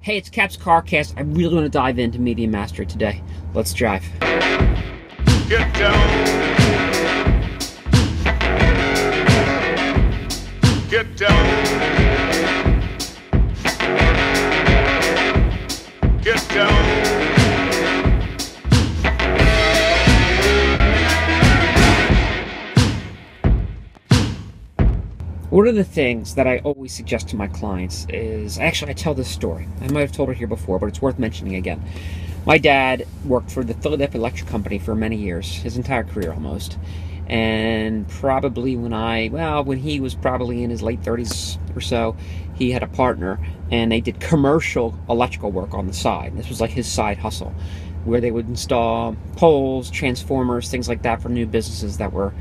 Hey, it's Cap's CarCast. I really want to dive into media mastery today. Let's drive. Get down. Get down. Get down. One of the things that I always suggest to my clients is, actually I tell this story. I might have told it here before, but it's worth mentioning again. My dad worked for the Philadelphia Electric Company for many years, his entire career almost. And probably when he was probably in his late 30s or so, he had a partner and they did commercial electrical work on the side. This was like his side hustle, where they would install poles, transformers, things like that for new businesses that were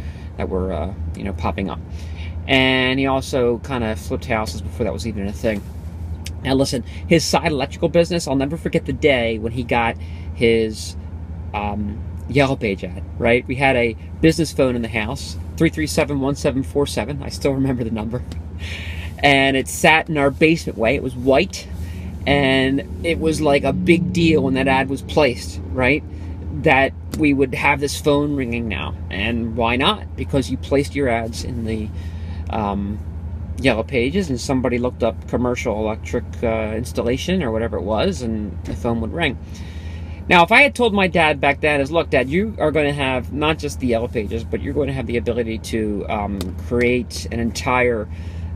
popping up. And he also kind of flipped houses before that was even a thing. Now listen, his side electrical business, I'll never forget the day when he got his Yellow Page ad, right? We had a business phone in the house, 337-1747. I still remember the number. And it sat in our basement way. It was white. And it was like a big deal when that ad was placed, right? That we would have this phone ringing now. And why not? Because you placed your ads in the Yellow Pages and somebody looked up commercial electric installation or whatever it was, and the phone would ring. Now, if I had told my dad back then, is look, Dad, you are going to have not just the Yellow Pages, but you're going to have the ability to create an entire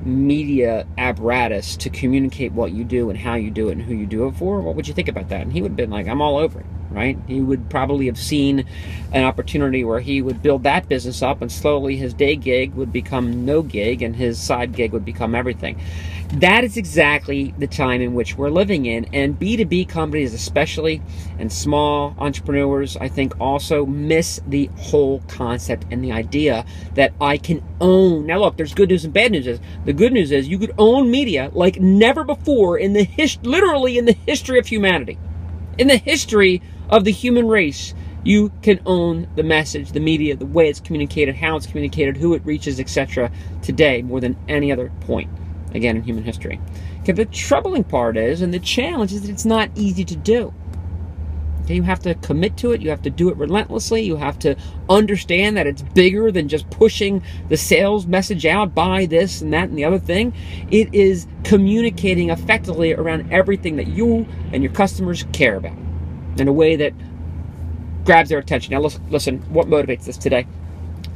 media apparatus to communicate what you do and how you do it and who you do it for, what would you think about that? And he would have been like, I'm all over it, right? He would probably have seen an opportunity where he would build that business up and slowly his day gig would become no gig and his side gig would become everything. That is exactly the time in which we're living in, and B2B companies especially, and small entrepreneurs, I think, also miss the whole concept and the idea that I can own. Now look, there's good news and bad news. The good news is you could own media like never before in the literally in the history of humanity. In the history of the human race, you can own the message, the media, the way it's communicated, how it's communicated, who it reaches, etc. today more than any other point, again, in human history. Okay, the troubling part is, and the challenge is that it's not easy to do. Okay, you have to commit to it. You have to do it relentlessly. You have to understand that it's bigger than just pushing the sales message out, buy this and that and the other thing. It is communicating effectively around everything that you and your customers care about in a way that grabs their attention. Now listen, what motivates this today?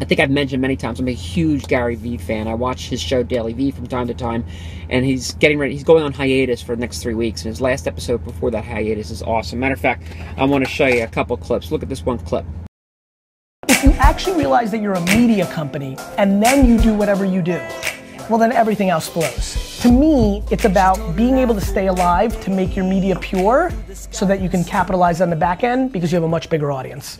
I think I've mentioned many times, I'm a huge Gary Vee fan. I watch his show Daily Vee from time to time, and he's getting ready. He's going on hiatus for the next 3 weeks, and his last episode before that hiatus is awesome. Matter of fact, I want to show you a couple clips. Look at this one clip. If you actually realize that you're a media company, and then you do whatever you do, well then everything else flows. To me, it's about being able to stay alive to make your media pure so that you can capitalize on the back end because you have a much bigger audience.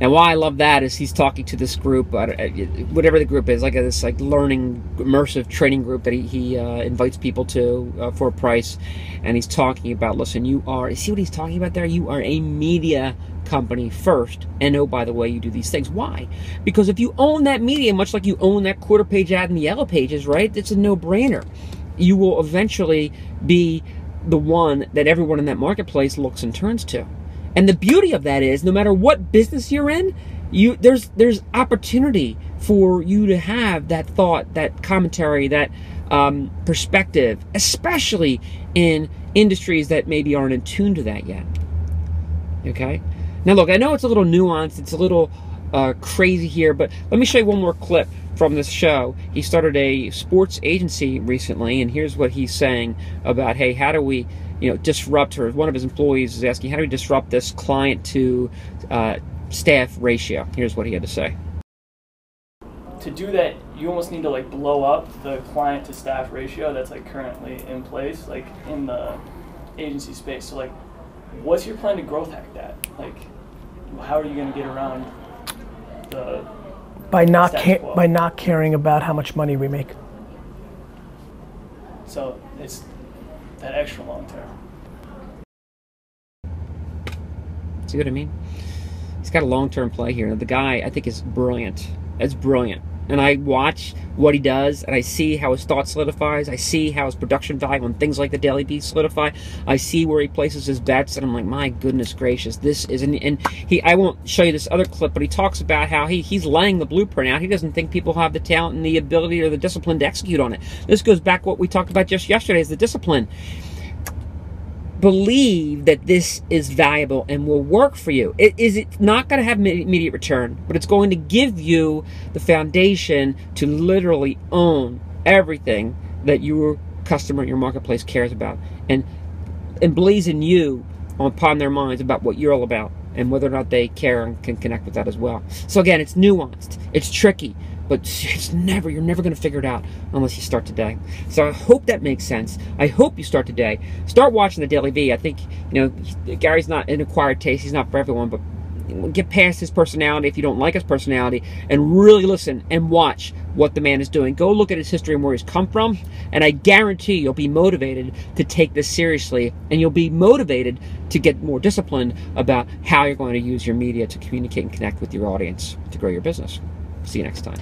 Now, why I love that is he's talking to this group, whatever the group is, like this learning, immersive training group that he invites people to for a price, and he's talking about, listen, you see what he's talking about there? You are a media company first, and oh, by the way, you do these things. Why? Because if you own that media, much like you own that quarter-page ad in the Yellow Pages, right? It's a no-brainer. You will eventually be the one that everyone in that marketplace looks and turns to. And the beauty of that is, no matter what business you're in, there's opportunity for you to have that thought, that commentary, that perspective, especially in industries that maybe aren't in tune to that yet. Okay? Now look, I know it's a little nuanced, it's a little crazy here, but let me show you one more clip from this show. He started a sports agency recently, and here's what he's saying about, hey, how do we disrupt her? One of his employees is asking, how do we disrupt this client to staff ratio? Here's what he had to say. To do that, you almost need to like blow up the client to staff ratio that's like currently in place, like in the agency space. So like, what's your plan to growth hack that? Like, how are you going to get around the by not caring about how much money we make. So it's that extra long term. See what I mean? He's got a long-term play here. The guy, I think, is brilliant. It's brilliant. and I watch what he does, and I see how his thought solidifies. I see how his production value on things like the Daily Vee solidify. I see where he places his bets, and I'm like, my goodness gracious, this is, and I won't show you this other clip, but he talks about how he's laying the blueprint out. He doesn't think people have the talent and the ability or the discipline to execute on it. This goes back to what we talked about just yesterday, is the discipline. Believe that this is valuable and will work for you. It's not going to have immediate return, but it's going to give you the foundation to literally own everything that your customer, your marketplace cares about, and emblazon you upon their minds about what you're all about and whether or not they care and can connect with that as well. So again, it's nuanced, it's tricky, but you're never going to figure it out unless you start today. So I hope that makes sense. I hope you start today. Start watching the Daily Vee. I think, Gary's not an acquired taste. He's not for everyone, but get past his personality if you don't like his personality and really listen and watch what the man is doing. Go look at his history and where he's come from, and I guarantee you'll be motivated to take this seriously, and you'll be motivated to get more disciplined about how you're going to use your media to communicate and connect with your audience to grow your business. See you next time.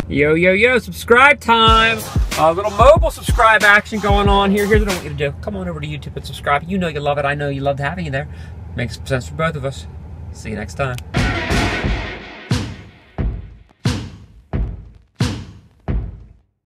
Yo, yo, yo, subscribe time. A little mobile subscribe action going on here. Here's what I want you to do. Come on over to YouTube and subscribe. You know you love it. I know you loved having you there. Makes sense for both of us. See you next time.